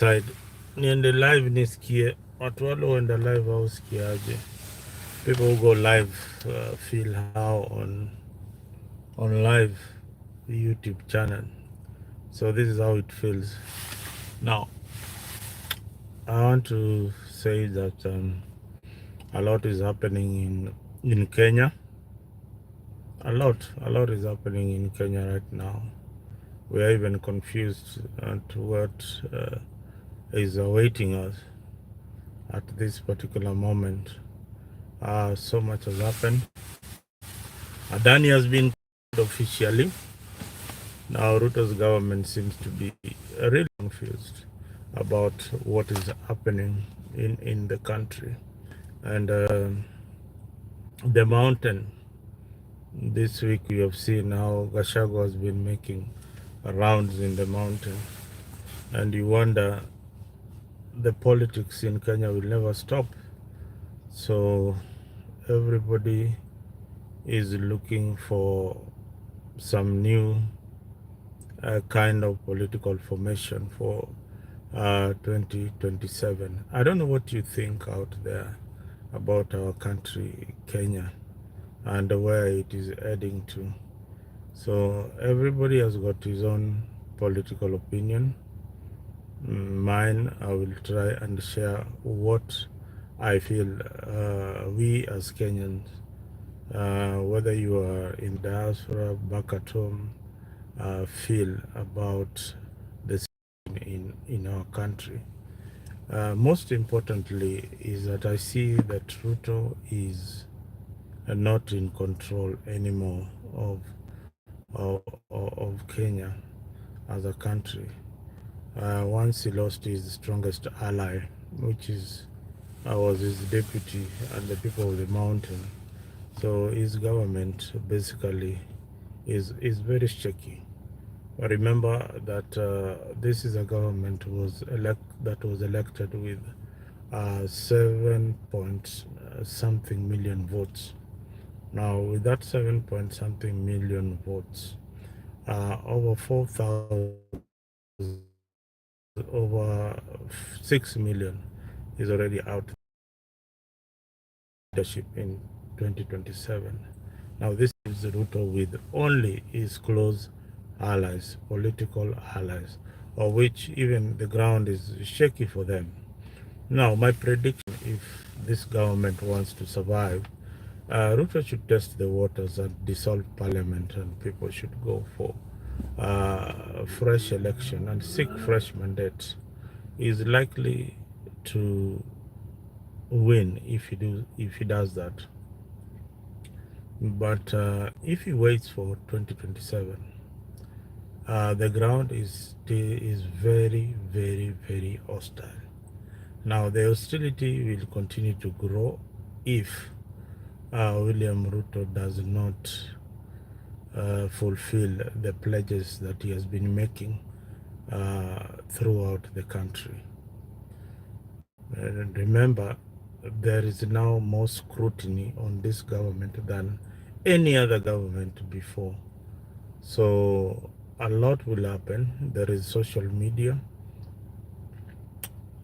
side niende live nisikie watu wale huenda live au sikiaje. People who go live feel how on live YouTube channel. So this is how it feels. Now I want to say that a lot is happening in Kenya. A lot is happening in Kenya right now. We are even confused at what is awaiting us at this particular moment. So much has happened. Adani has been officially. Now Ruto's government seems to be really confused about what is happening in the country. And the mountain, this week we have seen how Gashago has been making rounds in the mountain. And you wonder, the politics in Kenya will never stop. So everybody is looking for some new kind of political formation for 2027. I don't know what you think out there about our country, Kenya, and where it is heading to. So everybody has got his own political opinion. Mine, I will try and share what I feel we as Kenyans, whether you are in diaspora, back at home, feel about the in our country. Most importantly is that I see that Ruto is not in control anymore of Kenya as a country. Once he lost his strongest ally, which is was his deputy and the people of the mountain. So his government basically is very shaky. Remember that this is a government that was elected with 7 point something million votes. Now, with that 7 point something million votes, over 4,000, over 6 million is already out leadership in 2027. Now, this is Ruto with only his close allies, political allies, of which even the ground is shaky for them. Now, my prediction, if this government wants to survive, Ruto should test the waters and dissolve parliament, and people should go for fresh election and seek fresh mandate. He is likely to win if he does that. But if he waits for 2027, the ground is very, very, very hostile. Now the hostility will continue to grow if William Ruto does not fulfill the pledges that he has been making throughout the country. And remember, there is now more scrutiny on this government than any other government before. So a lot will happen. There is social media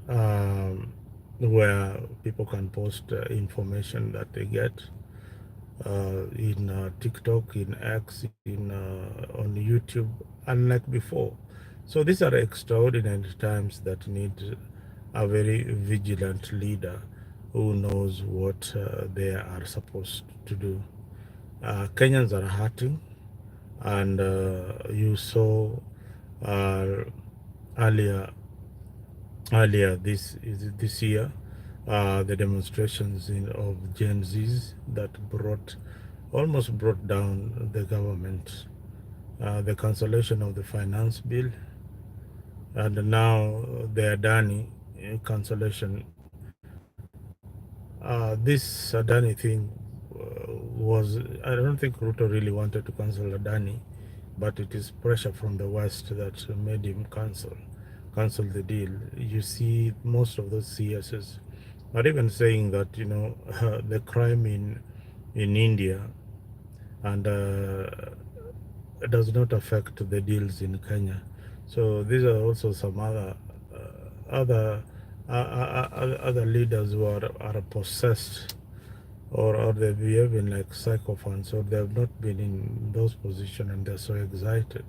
um, where people can post information that they get in TikTok, in X, on YouTube, unlike before. So these are extraordinary times that need a very vigilant leader who knows what they are supposed to do. Kenyans are hurting, and you saw uh, earlier this year the demonstrations of Gen Zs that almost brought down the government, the cancellation of the finance bill, and now the Adani cancellation. This Adani thing was, I don't think Ruto really wanted to cancel Adani, but it is pressure from the West that made him cancel the deal. You see, most of those CSs are even saying that the crime in India and does not affect the deals in Kenya. So these are also some other other other leaders who are possessed, or they're behaving like psychophants, or they have not been in those positions and they're so excited.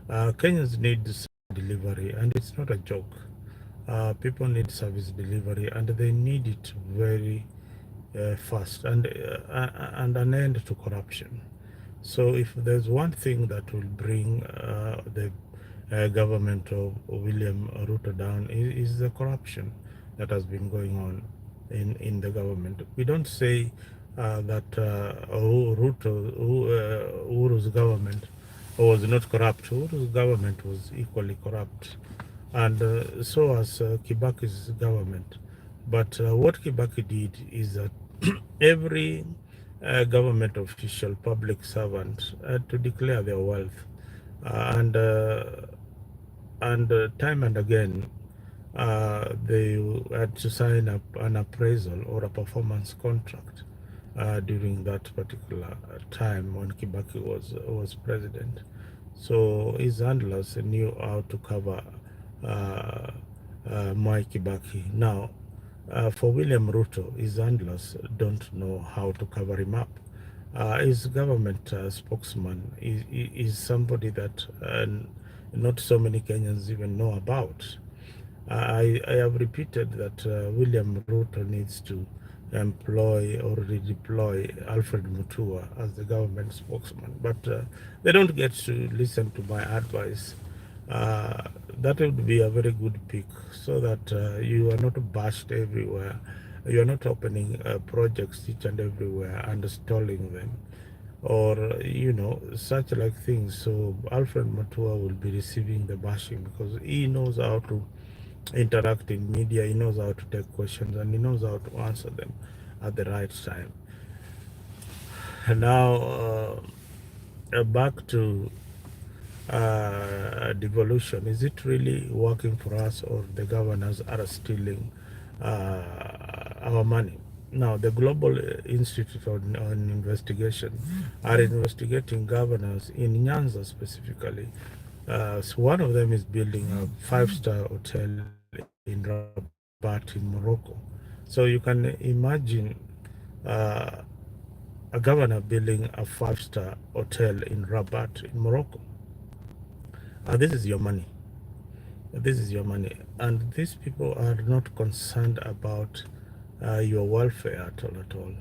Kenyans need delivery, and it's not a joke. People need service delivery, and they need it very fast, and an end to corruption. So if there's one thing that will bring the government of William Ruto down, is the corruption that has been going on in the government. We don't say that Uhuru's government was not corrupt. Uhuru's government was equally corrupt, and so was Kibaki's government. But what Kibaki did is that every government official, public servant, had to declare their wealth, and time and again they had to sign up an appraisal or a performance contract during that particular time when Kibaki was president. So his handlers knew how to cover Mwai Kibaki. Now, for William Ruto, his handlers don't know how to cover him up. His government spokesman is somebody that not so many Kenyans even know about. I have repeated that William Ruto needs to employ or redeploy Alfred Mutua as the government spokesman, but they don't get to listen to my advice. That would be a very good pick, so that you are not bashed everywhere. You are not opening projects each and everywhere and stalling them, or such like things. So Alfred Mutua will be receiving the bashing because he knows how to interact in media, he knows how to take questions, and he knows how to answer them at the right time. And now back to devolution. Is it really working for us, or the governors are stealing our money? Now, the Global Institute on Investigation are investigating governors in Nyanza specifically. So one of them is building a five-star hotel in Rabat in Morocco. So you can imagine uh, a governor building a five-star hotel in Rabat in Morocco. This is your money. This is your money. And these people are not concerned about your welfare at all, at all.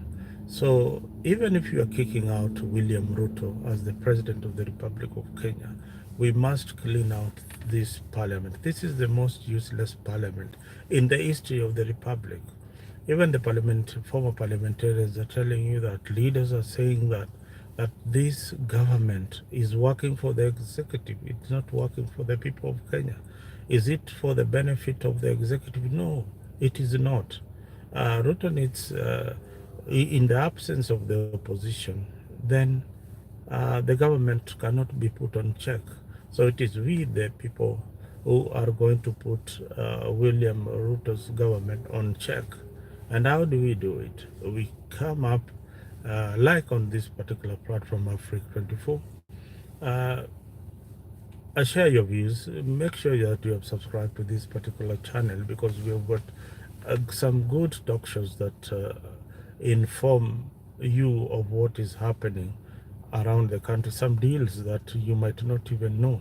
So even if you are kicking out William Ruto as the President of the Republic of Kenya, we must clean out this parliament. This is the most useless parliament in the history of the Republic. Even the former parliamentarians are telling you that, leaders are saying that this government is working for the executive. It's not working for the people of Kenya. Is it for the benefit of the executive? No, it is not. Ruto needs, in the absence of the opposition, then the government cannot be put on check. So it is we, the people, who are going to put William Ruto's government on check. And how do we do it? We come up, like on this particular platform, AFRIQ 24, share your views. Make sure that you have subscribed to this particular channel, because we have got some good talk shows that inform you of what is happening around the country, some deals that you might not even know.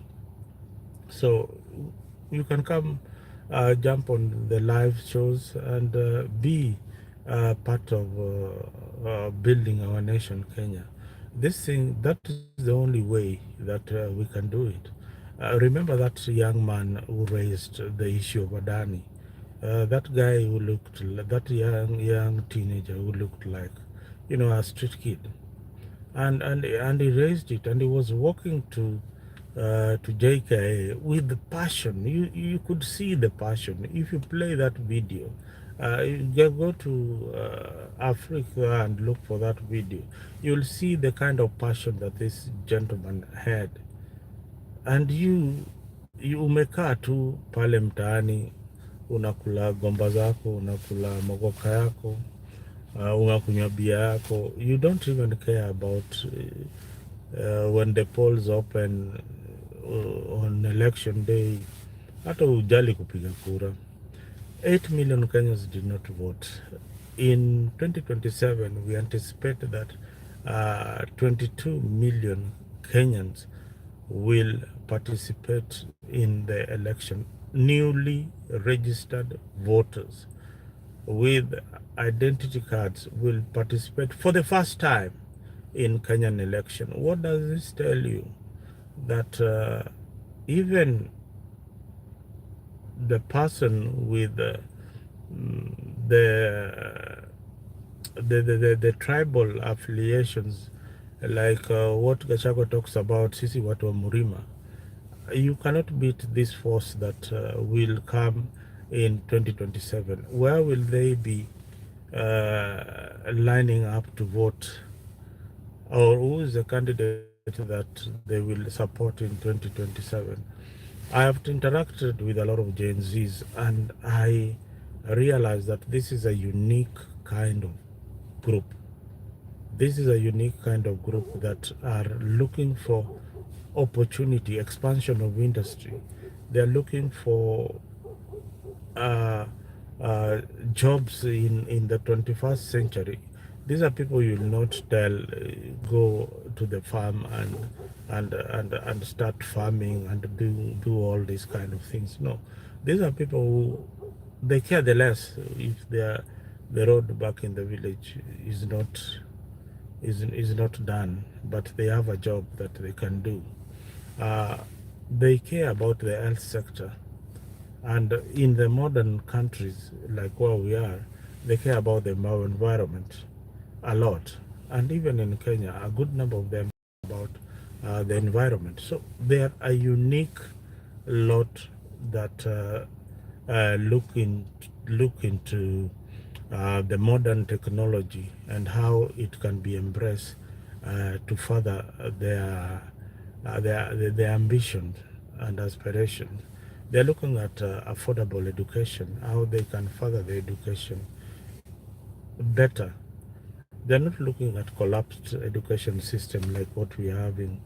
So you can come jump on the live shows and be part of building our nation, Kenya. That is the only way that we can do it. Remember that young man who raised the issue of Adani, that guy who looked, that young teenager who looked like, a street kid, and he raised it, and he was walking to JKA with the passion. You could see the passion. If you play that video, you go to Africa and look for that video, you'll see the kind of passion that this gentleman had. And you umekaa tu pale mtaani, unakula gomba zako, unakula mogoka yako, unakunywa bia yako. You don't even care about when the polls open on election day. Hata ujali kupiga kura. 8 million Kenyans did not vote. In 2027, we anticipate that 22 million Kenyans will participate in the election. Newly registered voters with identity cards will participate for the first time in Kenyan election. What does this tell you? That even the person with the the tribal affiliations, like what Gachagua talks about, sisi watu wa Murima, you cannot beat this force that will come in 2027. Where will they be lining up to vote? Or who is the candidate that they will support in 2027? I have interacted with a lot of Gen Zs, and I realize that this is a unique kind of group. This is a unique kind of group that are looking for opportunity, expansion of industry. They're looking for uh, jobs in the 21st century. These are people you'll not tell go to the farm and start farming and do all these kind of things. No, these are people who they care the less if the road back in the village is not done, but they have a job that they can do. Uh, they care about the health sector. And in the modern countries like where we are, they care about the environment a lot. And even in Kenya, a good number of them care about the environment. So they are a unique lot that look into the modern technology and how it can be embraced to further their ambitions and aspirations. They're looking at affordable education, how they can further the education better. They're not looking at collapsed education system like what we have in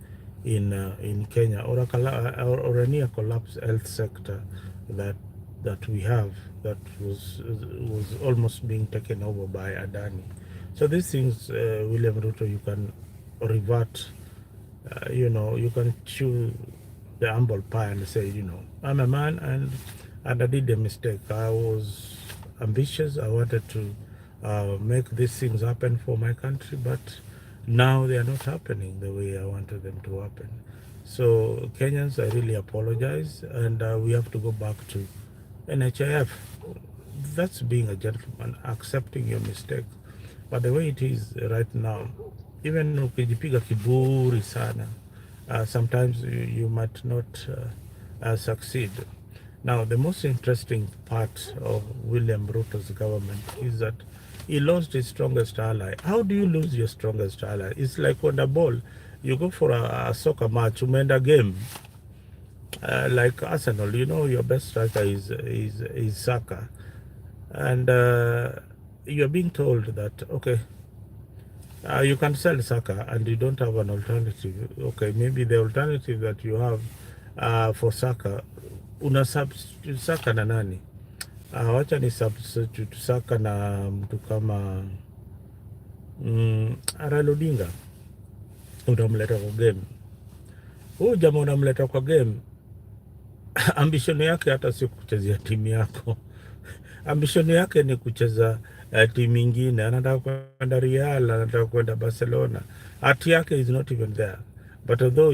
Kenya, or a near collapsed health sector that we have that was almost being taken over by Adani. So these things, William Ruto, you can revert. You can chew the humble pie and say, I'm a man and I did a mistake. I was ambitious. I wanted to make these things happen for my country, but now they are not happening the way I wanted them to happen. So Kenyans, I really apologize, and we have to go back to NHIF. That's being a gentleman, accepting your mistake. But the way it is right now, even ukijipiga kiburi sana, sometimes you might not succeed. Now, the most interesting part of William Ruto's government is that he lost his strongest ally. How do you lose your strongest ally? It's like on the ball, you go for a soccer match, umeenda game, like Arsenal, your best striker is Saka, and you're being told that, okay, you can sell Saka and you don't have an alternative. Okay, maybe the alternative that you have for Saka, una substitute Saka na nani? Wacha ni substitute Saka na mtu kama Raila Odinga, unamleta kwa game. Huyu jamaa unamleta kwa game, ambition yake hata si kuchezea timu yako. Ambition yake ni kucheza timu ingine. Anataka kwenda Real, anataka kwenda Barcelona. Hati yake is not even there. But although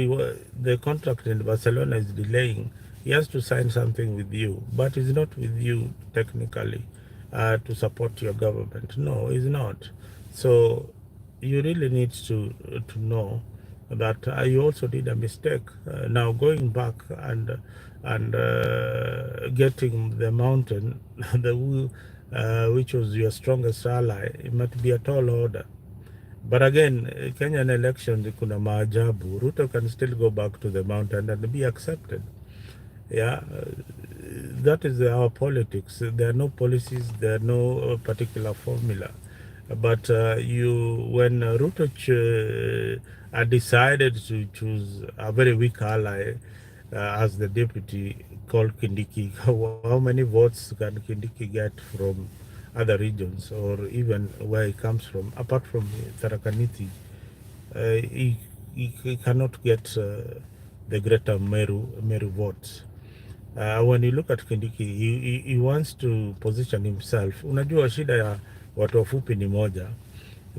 the contract in Barcelona is delaying, he has to sign something with you. But he's not with you technically to support your government. No, he's not. So you really need to know that you also did a mistake. Now going back and getting the mountain, which was your strongest ally, it might be a tall order. But again, Kenyan elections, kuna maajabu. Ruto can still go back to the mountain and be accepted. Yeah, that is our politics. There are no policies, there are no particular formula. But when Ruto decided to choose a very weak ally as the deputy called Kindiki. How many votes can Kindiki get from other regions, or even where he comes from? Apart from Tarakaniti, he cannot get the greater Meru votes. When you look at Kindiki, he wants to position himself. Unajua shida ya watu wafupi ni moja,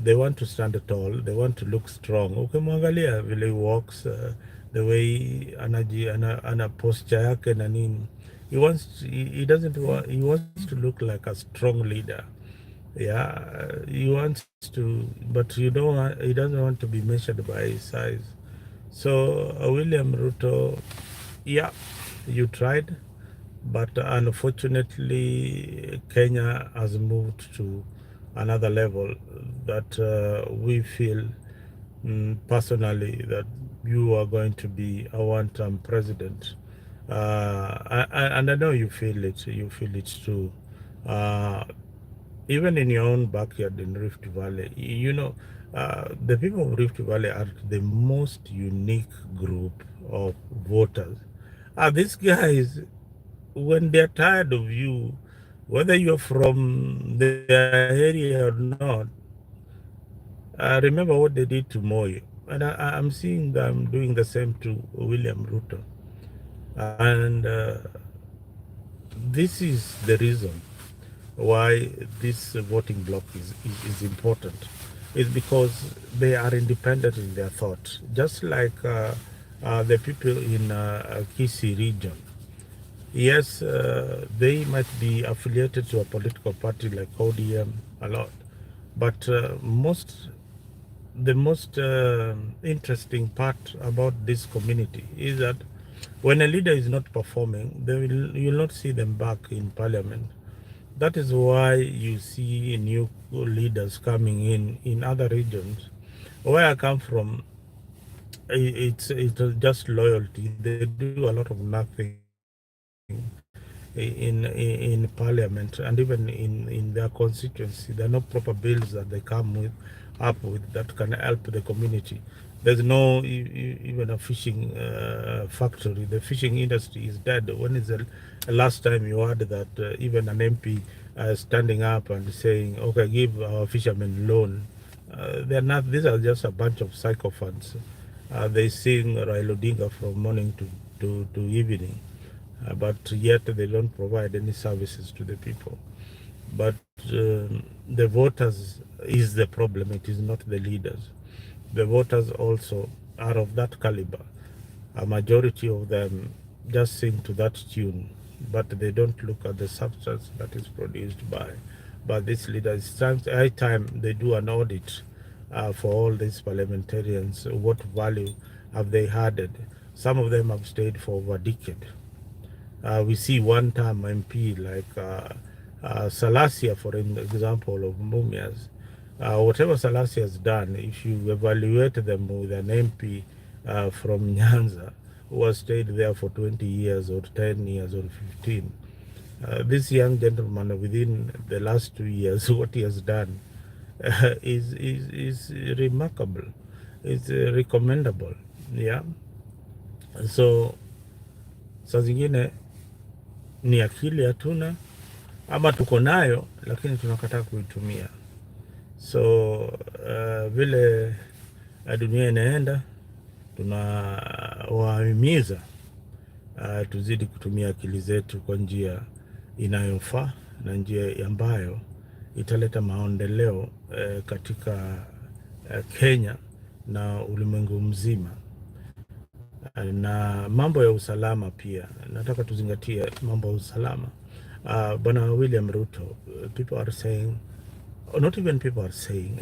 they want to stand tall, they want to look strong. Ukimwangalia vile he walks, the way ana posture yake na nini, he doesn't want, he wants to look like a strong leader. Yeah, he wants to, but you don't want, he doesn't want to be measured by his size. So William Ruto, yeah, you tried, but unfortunately Kenya has moved to another level that we feel personally that you are going to be a one-term president. And I know you feel it too. Uh, Even in your own backyard in Rift Valley, the people of Rift Valley are the most unique group of voters. These guys, when they're tired of you, whether you're from their area or not, remember what they did to Moi. And I'm seeing them doing the same to William Ruto. And this is the reason why this voting bloc is important. Is because they are independent in their thought, just like the people in Kisii region. Yes, they might be affiliated to a political party like ODM a lot, but the most interesting part about this community is that when a leader is not performing, you'll not see them back in parliament. That is why you see new leaders coming in other regions. Where I come from, it's just loyalty. They do a lot of nothing in parliament, and even in their constituency. There are no proper bills that they come up with that can help the community. There's no even a fishing factory. The fishing industry is dead. When is the last time you heard that even an MP standing up and saying, okay, give our fishermen loan? They're not. These are just a bunch of sycophants. They sing Raila Odinga from morning to evening, but yet they don't provide any services to the people. But the voters is the problem. It is not the leaders. The voters also are of that caliber. A majority of them just sing to that tune, but they don't look at the substance that is produced by these leaders. It's high time they do an audit for all these parliamentarians. What value have they added? Some of them have stayed for over a decade. We see one-term MP like Salasia, for example, of Mumias. Whatever Salasia has done, if you evaluate them with an MP from Nyanza who has stayed there for 20 years or 10 years or 15, this young gentleman within the last 2 years, what he has done is remarkable. It's recommendable. Yeah. So saa zingine ni akili hatuna ama tuko nayo lakini tunakataa kuitumia. So vile dunia inaenda, tunawahimiza tuzidi kutumia akili zetu kwa njia inayofaa na njia ambayo italeta maendeleo katika Kenya na ulimwengu mzima. Na mambo ya usalama pia nataka tuzingatie mambo ya usalama. Bwana William Ruto, people are saying, or not even people are saying,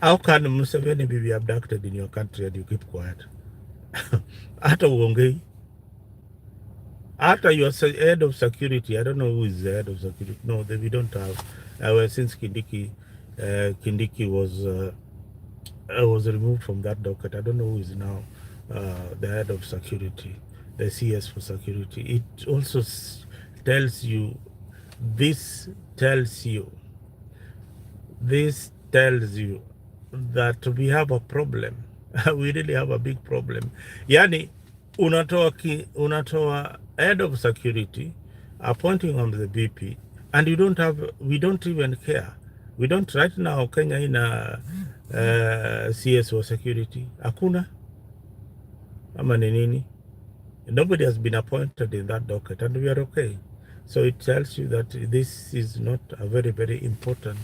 how can Museveni be abducted in your country and you keep quiet? Hata uongei. Hata your head of security, I don't know who is the head of security. No, we don't have. Since Kindiki was removed from that docket, I don't know who is now the head of security, the CS for security. It also tells you, this tells you that we have a problem. We really have a big problem. Yani, unatoa head of security, appointing on the VP, and we don't even care. We don't right now. Kenya in a CSO security, hakuna ama ni nini? Nobody has been appointed in that docket, and we are okay. So it tells you that this is not a very, very important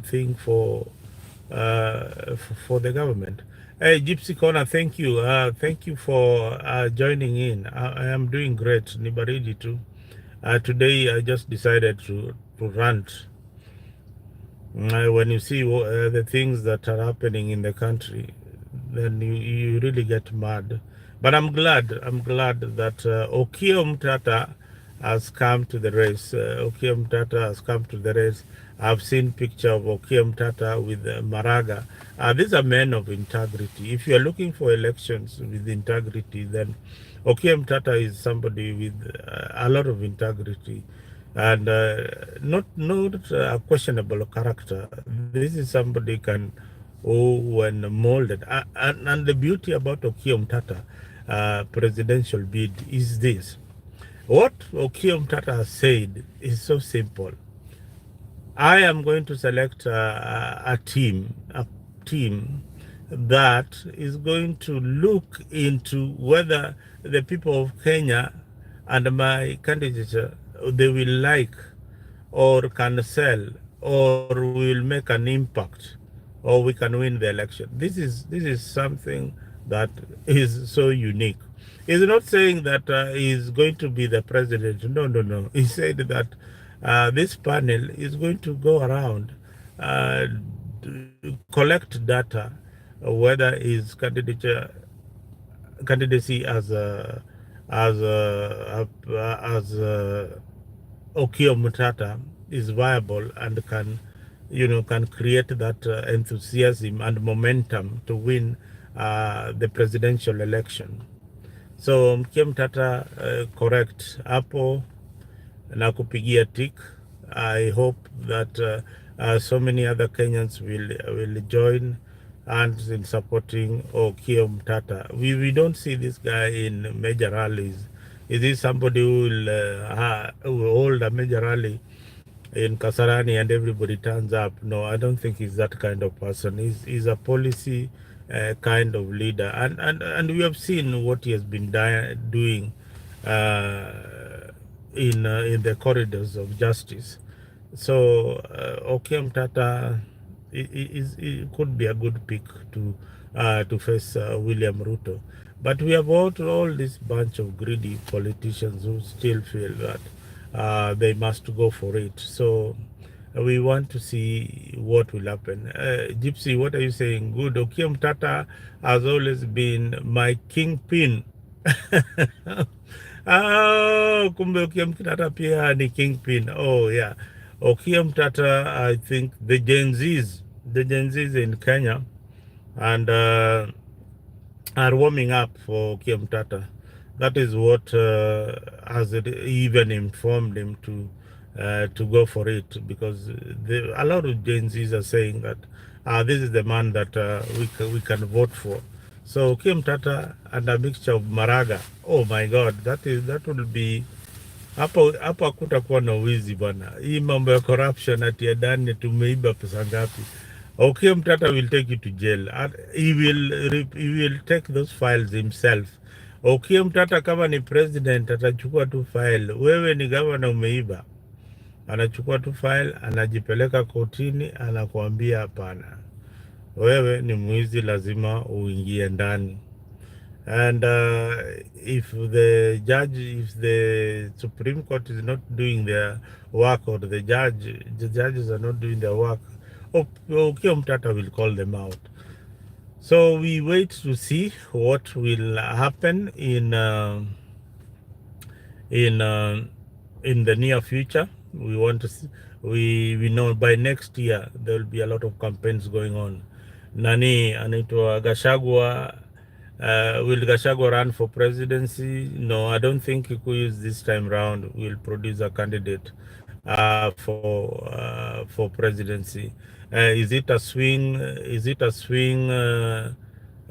thing for the government. Hey, Gypsy Corner, thank you. Thank you for joining in. I am doing great. Nibaridi too. Today I just decided to rant. When you see the things that are happening in the country, then you really get mad. But I'm glad. I'm glad that Okiya Mtata has come to the race. Okiya Mtata has come to the race. I've seen picture of Okiya Mtata with Maraga. These are men of integrity. If you are looking for elections with integrity, then Okiya Mtata is somebody with a lot of integrity and not a questionable character. This is somebody can, when molded, and the beauty about Okiya Mtata presidential bid is this: what Okiya Mtata has said is so simple. I am going to select a team that is going to look into whether the people of Kenya and my candidature they will like or can sell or will make an impact or we can win the election. This is something that is so unique. He's not saying that he's going to be the president. No, no, no. He said that this panel is going to go around, uh, collect data, whether his candidacy as Okiya Mutata is viable and can create that enthusiasm and momentum to win the presidential election. So Okiya Mutata, correct hapo na kupigia tick. I hope that so many other Kenyans will join hands in supporting Okiya Mutata. We don't see this guy in major rallies. Is this somebody who will hold a major rally in Kasarani and everybody turns up? No, I don't think he's that kind of person. He's a policy kind of leader, and we have seen what he has been doing uh, in the corridors of justice. So Okiya Mtata it could be a good pick to face William Ruto. But we have all this bunch of greedy politicians who still feel that they must go for it. So we want to see what will happen. Gypsy, what are you saying? Good. Okiya Mtata has always been my kingpin. Kumbe Okiya Mtata pia ni kingpin. Oh yeah. Okiya Mtata, I think the Gen Zs in Kenya and are warming up for Okiya Mtata. That is what has even informed him to go for it, because a lot of Gen Zs are saying that this is the man that we can vote for. So Okiya Mtata and a mixture of Maraga. Oh my God, that will be hapo hakutakuwa na wizi bwana. Hii mambo ya corruption ati ya ndani tumeiba pesa ngapi? Okiya Mtata will take you to jail. He will take those files himself. Okiya Mtata kama ni president atachukua tu file. Wewe ni governor umeiba. Anachukua tu file, anajipeleka kotini, anakuambia hapana. Wewe ni mwizi, lazima uingie ndani. And if the Supreme Court is not doing their work, or the judges are not doing their work, Okiya Mtata will call them out. So we wait to see what will happen in the near future. We want to see, we know by next year there will be a lot of campaigns going on. Nani anaitwa Gachagua. Will Gachagua run for presidency? No, I don't think Kikuyu this time round will produce a candidate for presidency. Is it a swing?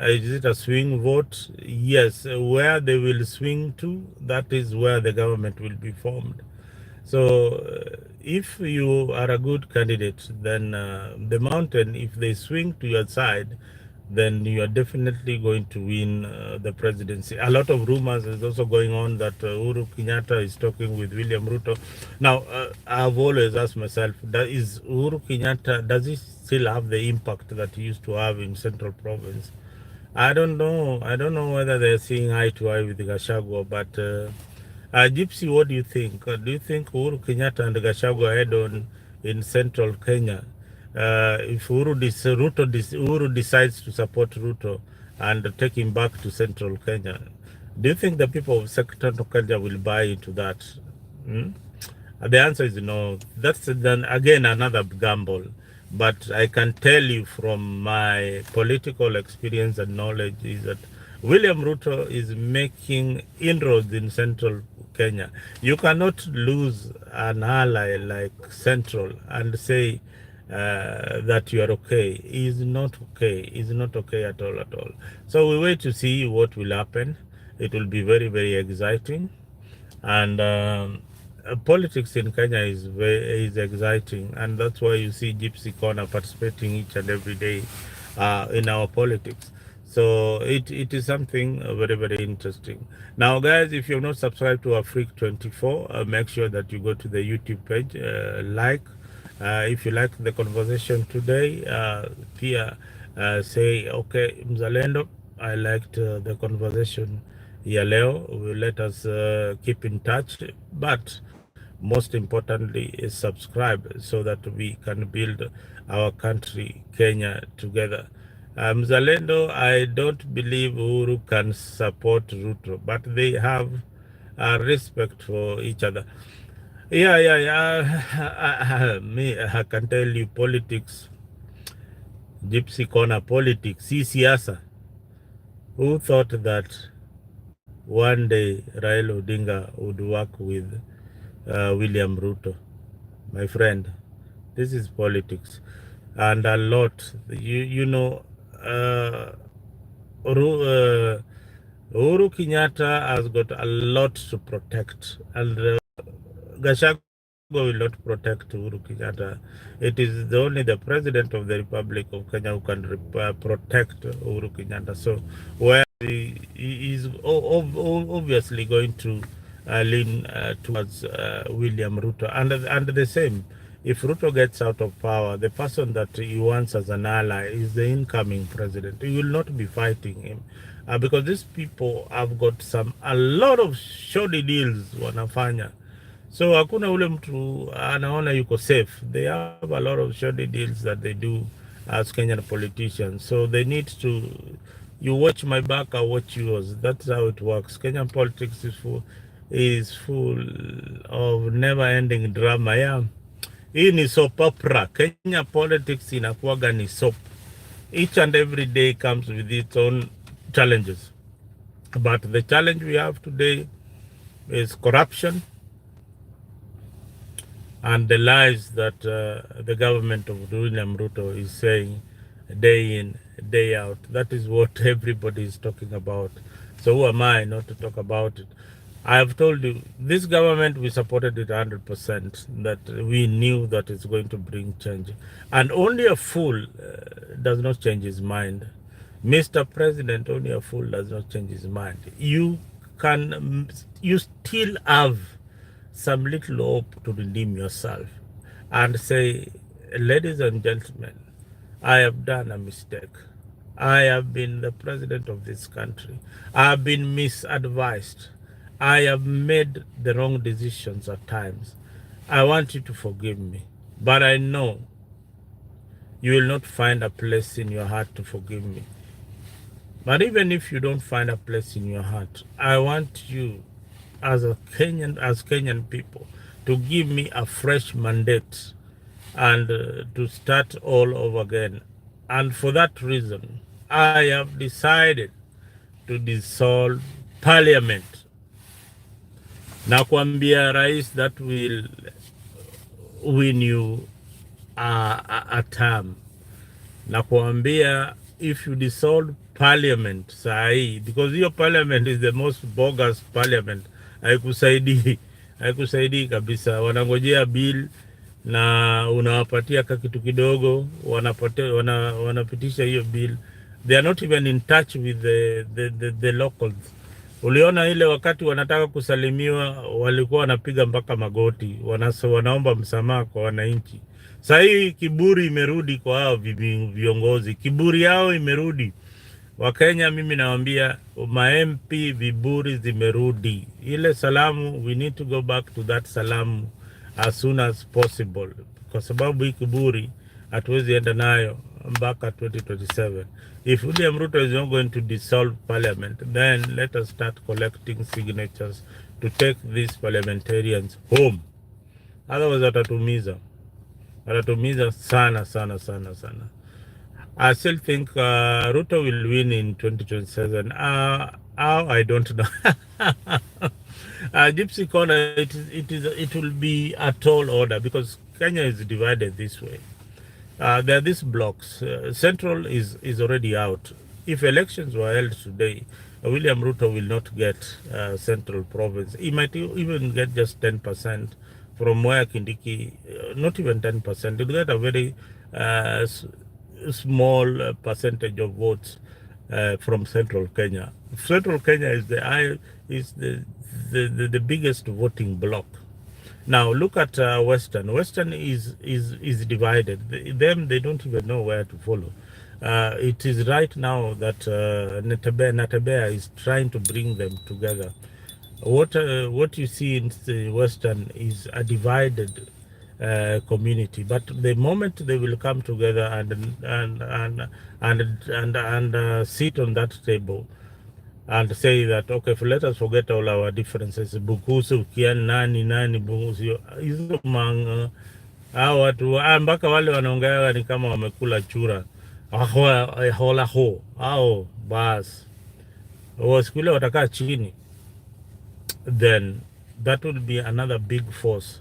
Is it a swing vote? Yes. Where they will swing to, that is where the government will be formed. So if you are a good candidate, then the mountain, if they swing to your side, then you are definitely going to win the presidency. A lot of rumors is also going on that Uhuru Kenyatta is talking with William Ruto. Now, I've always asked myself, is Uhuru Kenyatta, does he still have the impact that he used to have in Central Province? I don't know. I don't know whether they're seeing eye to eye with Gachagua, but Gypsy, what do you think? Do you think Uhuru Kenyatta and Gachagua head on in central Kenya? If Uhuru decides to support Ruto and take him back to central Kenya, do you think the people of central Kenya will buy into that? Hmm? The answer is no. That's then again another gamble. But I can tell you from my political experience and knowledge is that William Ruto is making inroads in central Kenya. You cannot lose an ally like Central and say that you are okay. Is not okay. Is not okay at all, at all. So we wait to see what will happen. It will be very, very exciting. And politics in Kenya is exciting, and that's why you see Gypsy Corner participating each and every day in our politics. So it is something very, very interesting. Now, guys, if you're not subscribed to AFRIQ 24, make sure that you go to the YouTube page, like. If you like the conversation today, Pia, say, okay, Mzalendo, I liked the conversation ya leo. Let us keep in touch, but most importantly is subscribe so that we can build our country, Kenya, together. Mzalendo, I don't believe Uhuru can support Ruto, but they have respect for each other. Yeah. Me, I can tell you politics, Gypsy Corner politics, see siasa. Who thought that one day Raila Odinga would work with William Ruto? My friend, this is politics. And a lot, you know, Uhuru Kenyatta has got a lot to protect. And Gachagua will not protect Uhuru Kenyatta. It is only the President of the Republic of Kenya who can protect Uhuru Kenyatta. So where he is obviously going to lean towards William Ruto. And the same, if Ruto gets out of power, the person that he wants as an ally is the incoming president. He will not be fighting him. Because these people have got a lot of shoddy deals wanafanya. So hakuna ule mtu anaona yuko safe. They have a lot of shoddy deals that they do as Kenyan politicians. So they need to, you watch my back, I watch yours. That's how it works. Kenyan politics is full of never-ending drama. Yeah. Hii ni soap opera. Kenya politics inakuwaga ni soap. Each and every day comes with its own challenges. But the challenge we have today is corruption and the lies that the government of William Ruto is saying day in, day out. That is what everybody is talking about. So who am I not to talk about it? I have told you, this government, we supported it 100%, that we knew that it's going to bring change. And only a fool does not change his mind. Mr. President, only a fool does not change his mind. You still have some little hope to redeem yourself and say, ladies and gentlemen, I have done a mistake. I have been the president of this country. I have been misadvised. I have made the wrong decisions at times. I want you to forgive me. But I know you will not find a place in your heart to forgive me. But even if you don't find a place in your heart, I want you as Kenyan people to give me a fresh mandate and to start all over again. And for that reason, I have decided to dissolve parliament. Na kuambia rais that will win you a term. Na kuambia if you dissolve parliament sahi, because hiyo parliament is the most bogus parliament. Haikusaidii kabisa. Wanangojea bill na unawapatia kitu kidogo, wanapitisha hiyo bill. They are not even in touch with the locals. Uliona ile wakati wanataka kusalimiwa walikuwa wanapiga mpaka magoti, wanaomba msamaha kwa wananchi. Sasa hii kiburi imerudi kwa hao viongozi, kiburi yao imerudi. Wakenya, mimi nawaambia ma-MP viburi zimerudi. Ile salamu, we need to go back to that salamu as soon as possible, kwa sababu hii kiburi hatuwezi enda nayo mpaka 2027. If William Ruto is not going to dissolve parliament, then let us start collecting signatures to take these parliamentarians home. Otherwise atatumiza sana. I still think Ruto will win in 2027. How, I don't know. Gypsy Corner, it will be a tall order because Kenya is divided this way. There are these blocks. Central is already out. If elections were held today, William Ruto will not get Central Province. He might even get just 10% from where Kindiki, not even 10%. He'll get a very small percentage of votes from Central Kenya. Central Kenya is the biggest voting bloc. Now look at Western. Western is divided. They don't even know where to follow. It is right now that Natabea is trying to bring them together. What you see in the Western is a divided community, but the moment they will come together and sit on that table and say that okay, let us forget all our differences, Bukusu, Kian, nani Bukusu, hizo hao watu mpaka wale wanaongea ni kama wamekula chura hola ho au bas wasikule watakaa chini, then that would be another big force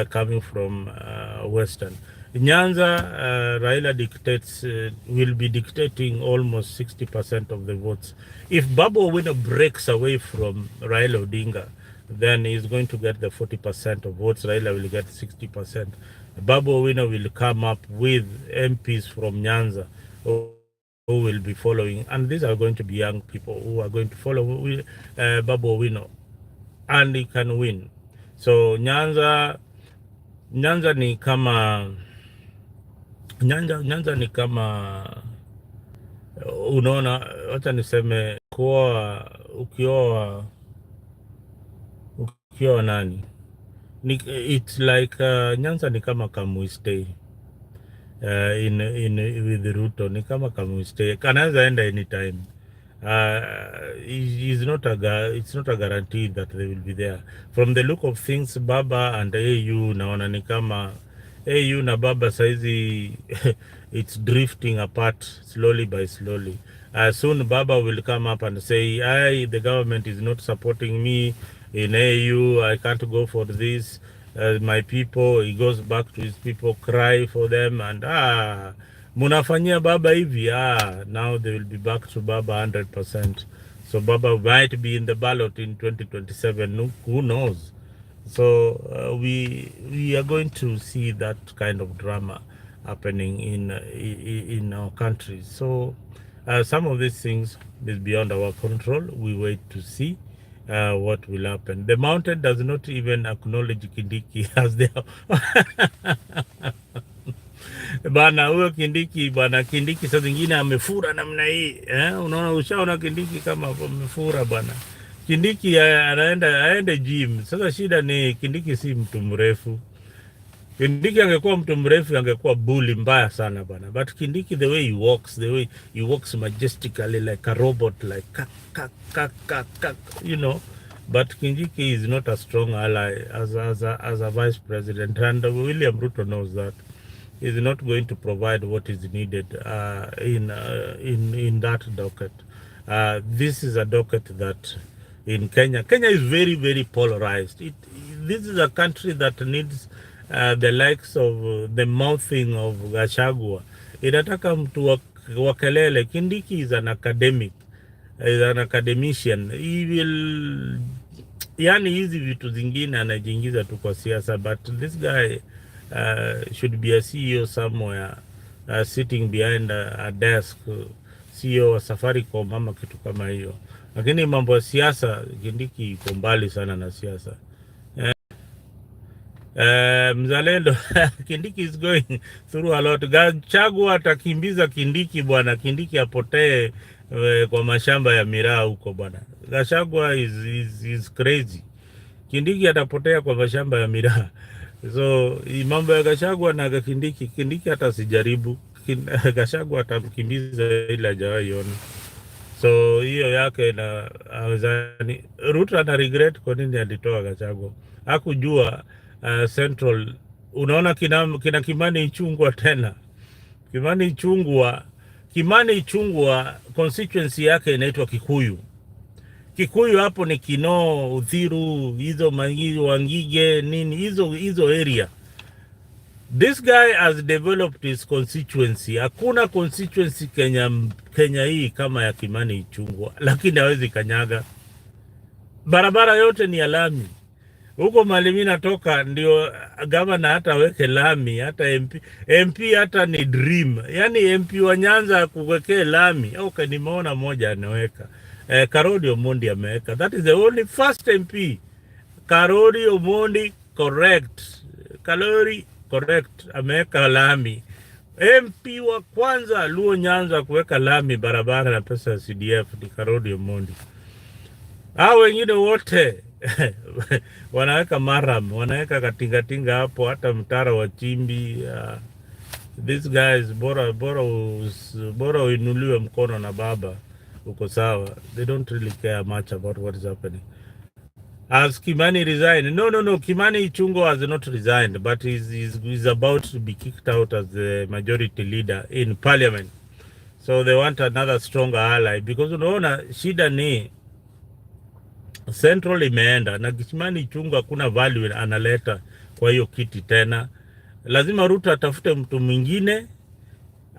coming from Western. Nyanza, Raila will be dictating almost 60% of the votes. If Babu Owino breaks away from Raila Odinga, then he's going to get the 40% of votes. Raila will get 60%. Babu Owino will come up with MPs from Nyanza who will be following, and these are going to be young people who are going to follow Babu Owino, and he can win. So Nyanza ni kama Nyanza ni kama unaona, wacha niseme ukioa nani, it's like Nyanza ni kama Kamuistei with Ruto, ni kama Kamuistei, kanaweza enda anytime. It's not a guarantee that they will be there. From the look of things, Baba and AU naona ni kama AU na Baba saizi it's drifting apart slowly by slowly. Soon Baba will come up and say, the government is not supporting me in AU, I can't go for this. My people, he goes back to his people, cry for them, and munafanyia Baba hivi, now they will be back to Baba 100%. So Baba might be in the ballot in 2027, who knows? So we are going to see that kind of drama happening in our country. So some of these things is beyond our control. We wait to see what will happen. The mountain does not even acknowledge Kindiki as their bana huyo Kindiki saa zingine amefura namna hii unaona, ushaona Kindiki kama amefura bana. Kindiki aende gym. Sasa shida ni Kindiki si mtu mrefu. Kindiki angekuwa mtu mrefu angekuwa bully mbaya sana bana. But Kindiki, the way he walks majestically like a robot, like kak, you know. But Kindiki is not a strong ally as a vice president, and William Ruto knows that. Is not going to provide what is needed in that docket. This is a docket that in Kenya is very, very polarized. This is a country that needs the likes of the mouthing of Gachagua. Inataka mtu wa kelele. Kindiki is an academic, is an academician. He will, yani hizi vitu zingine anajiingiza tu kwa siasa, but this guy should be a CEO somewhere, sitting behind a desk, CEO wa Safaricom ama kitu kama hiyo. Lakini mambo ya siasa, Kindiki iko mbali sana na siasa. Mzalendo Kindiki is going through a lot. Gachagua atakimbiza Kindiki bwana. Kindiki apotee kwa mashamba ya miraa huko bwana. Gachagua is crazy. Kindiki atapotea kwa mashamba ya miraa. So mambo ya Gachagua na Kindiki hata sijaribu. Gachagua atamkimbiza ila hajawahi ona. So hiyo yake na awezani. Ruto ana regret kwa nini alitoa Gachagua. Hakujua Central, unaona kina Kimani Ichung'wah tena. Kimani Ichung'wah constituency yake inaitwa Kikuyu. Kikuyu hapo ni Kinoo, Uthiru, hizo Wangige, nini, hizo area. This guy has developed his constituency. Hakuna constituency Kenya hii kama ya Kimani Ichung'wah, lakini hawezi kanyaga. Barabara yote ni ya lami. Huko mali natoka ndio gavana hata weke lami, hata MP hata ni dream. Yani MP wa Nyanza kuwekea lami. Okay, nimeona moja anaweka. Karori Omondi ameweka. That is the only first MP. Karori Omondi correct. Ameweka lami. MP wa kwanza Luo Nyanza kuweka lami barabara na pesa ya CDF ni Karori Omondi. Hao wengine wote wanaweka maram, wanaweka katingatinga hapo, hata mtara wa chimbi. These guys bora uinuliwe mkono na baba, uko sawa. They don't really care much about what is happening. As Kimani resigned, no, Kimani Ichung'wah has not resigned, but he's about to be kicked out as the majority leader in parliament. So they want another stronger ally, because unaona shida ni Central imeenda na Kimani Ichung'wah kuna value analeta kwa hiyo kiti tena. Lazima Ruto atafute mtu mwingine,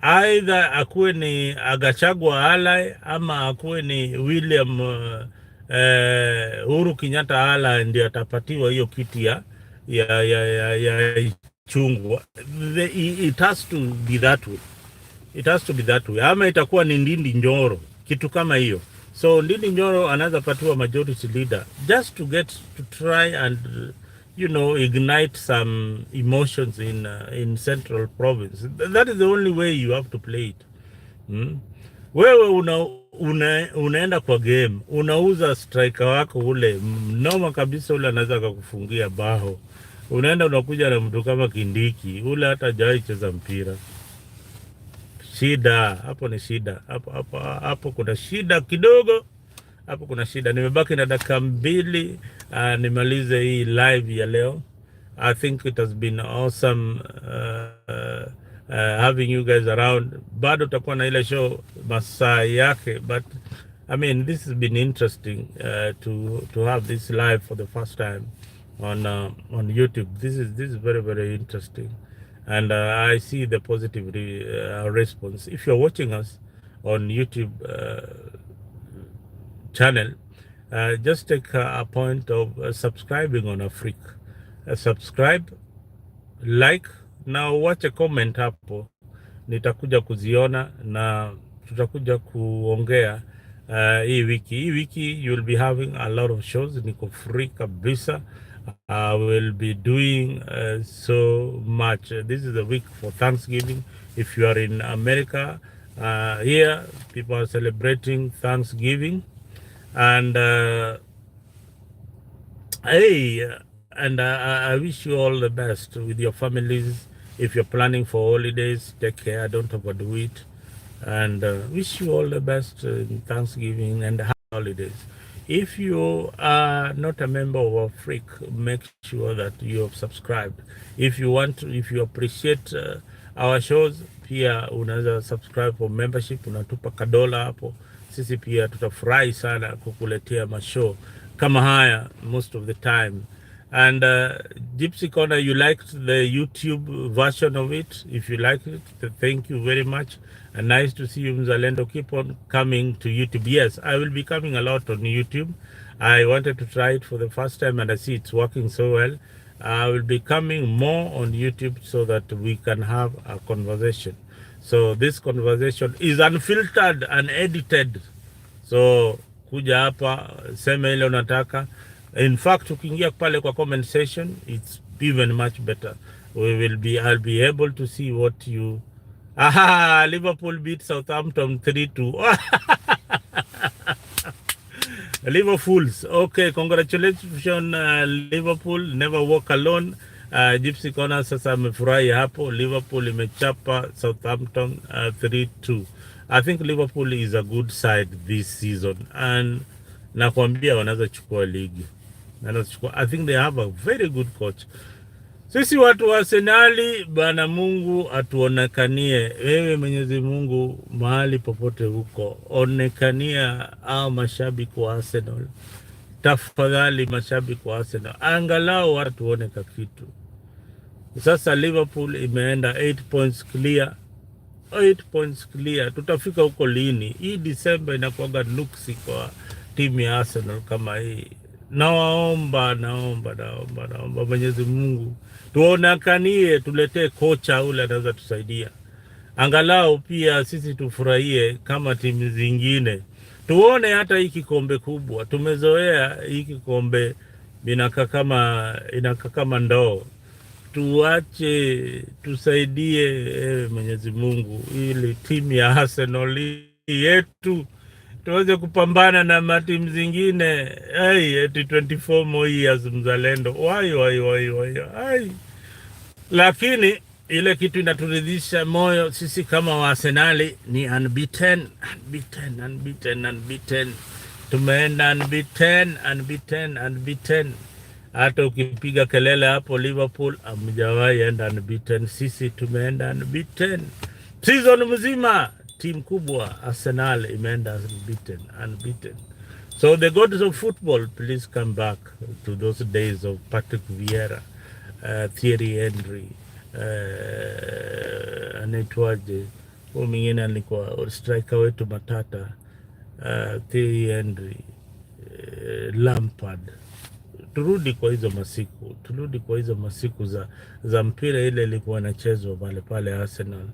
either akuwe ni Gachagua ally ama akuwe ni William Uhuru Kenyatta ally, ndio atapatiwa hiyo kiti ya Ichung'wah. It has to be that way. Ama itakuwa ni Ndindi Nyoro, kitu kama hiyo. So Ndindi Nyoro anaweza patiwa majority leader just to try and ignite some emotions in Central Province. That is the only way you have to play it. Wewe unaenda kwa game, unauza striker wako ule noma kabisa, ule anaweza kukufungia bao. Unaenda unakuja na mtu kama Kindiki, ule hata hajawahi cheza mpira. Shida hapo ni shida. Hapo kuna shida kidogo. Nimebaki na dakika 2 nimalize hii live ya leo. I think it has been awesome having you guys around. Bado tutakuwa na ile show masaa yake, but I mean this has been interesting to have this live for the first time on YouTube. This is very, very interesting. And I see the positive response. If you're watching us on YouTube channel, just take a point of subscribing on AFRIQ. Subscribe, like, na watch a comment hapo. Nitakuja kuziona na tutakuja kuongea hii wiki. You'll be having a lot of shows. Niko free kabisa. I will be doing so much. This is the week for Thanksgiving. If you are in America, here people are celebrating Thanksgiving, and I wish you all the best with your families. If you're planning for holidays, take care. Don't overdo it, and wish you all the best in Thanksgiving and happy holidays. If you are not a member of AFRIQ, make sure that you have subscribed. If you appreciate our shows, pia unaweza subscribe for membership, unatupa $1 hapo. Sisi pia tutafurahi sana kukuletea mashow kama haya most of the time. And Gypsy Corner, you liked the YouTube version of it. If you liked it, thank you very much. And nice to see you, Mzalendo. Keep on coming to YouTube. Yes, I will be coming a lot on YouTube. I wanted to try it for the first time and I see it's working so well. I will be coming more on YouTube so that we can have a conversation. So this conversation is unfiltered and edited. So kuja hapa, sema ile unataka. In fact, ukiingia pale kwa comment section, it's even much better. I'll be able to see what you. Aha, Liverpool beat Southampton 3-2. Liverpools. Okay, congratulations Liverpool, never walk alone. Gypsy Corner sasa amefurahi hapo. Liverpool imechapa Southampton 3-2. I think Liverpool is a good side this season and nakwambia wanaweza chukua ligi. I think they have a very good coach. Sisi watu wa Arsenali, bana Mungu atuonekanie. Wewe Mwenyezi Mungu mahali popote huko, onekania au mashabiki wa Arsenal. Tafadhali mashabiki wa Arsenal, angalau watu waone kitu. Sasa Liverpool imeenda 8 points clear. 8 points clear. Tutafika huko lini? Hii December inakuwa nuksi kwa timu ya Arsenal kama hii. Naomba Mwenyezi Mungu tuonekanie, tuletee kocha ule anaweza tusaidia. Angalau pia sisi tufurahie kama timu zingine. Tuone hata hii kikombe kubwa. Tumezoea hii kikombe inakaa kama ndoo. Tuache tusaidie Mwenyezi Mungu ili timu ya Arsenal yetu tuweze kupambana na matimu zingine. Hey, 24 more years Mzalendo. Why. Lakini ile kitu inaturidhisha moyo sisi kama wa Arsenali ni unbeaten. Tumeenda unbeaten. Hata ukipiga kelele hapo Liverpool amjawahi enda unbeaten. Sisi tumeenda unbeaten. Season mzima team kubwa Arsenal imeenda unbeaten. So the gods of football, please come back to those days of Patrick Vieira, Thierry Henry, anaitwaje huyo mwingine alikuwa striker wetu matata, Thierry Henry, Lampard. Turudi kwa hizo masiku za mpira ile ilikuwa inachezwa pale Arsenal.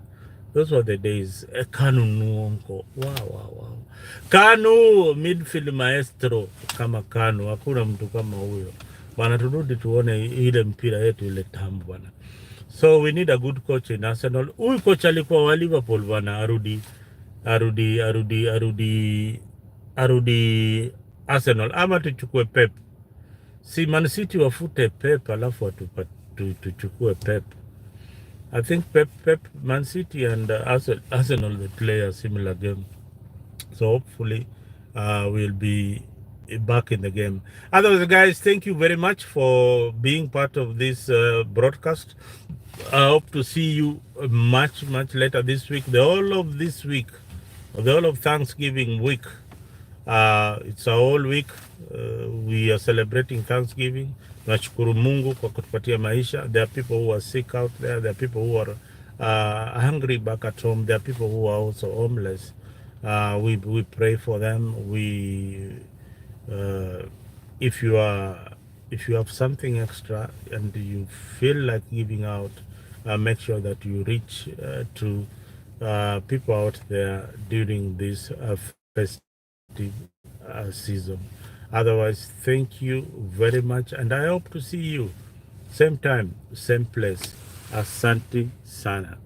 Those were the days. Kanu Nuongo. Wow. Kanu, midfield maestro kama Kanu. Hakuna mtu kama huyo. Bana turudi tuone ile mpira yetu ile tamu bana. So we need a good coach in Arsenal. Huyu coach alikuwa wa Liverpool bana, arudi Arsenal. Ama tuchukue Pep. Si Man City wafute Pep alafu tuchukue Pep. I think Pep, Man City and Arsenal they play a similar game. So hopefully we'll be back in the game. Otherwise, guys, thank you very much for being part of this broadcast. I hope to see you much later this week. The whole of Thanksgiving week. It's a whole week. We are celebrating Thanksgiving. Tunashukuru Mungu kwa kutupatia maisha. There are people who are sick out there. There are people who are hungry back at home. There are people who are also homeless. We pray for them. If you have something extra and you feel like giving out, make sure that you reach to people out there during this festive season. Otherwise, thank you very much and I hope to see you same time, same place. Asante sana.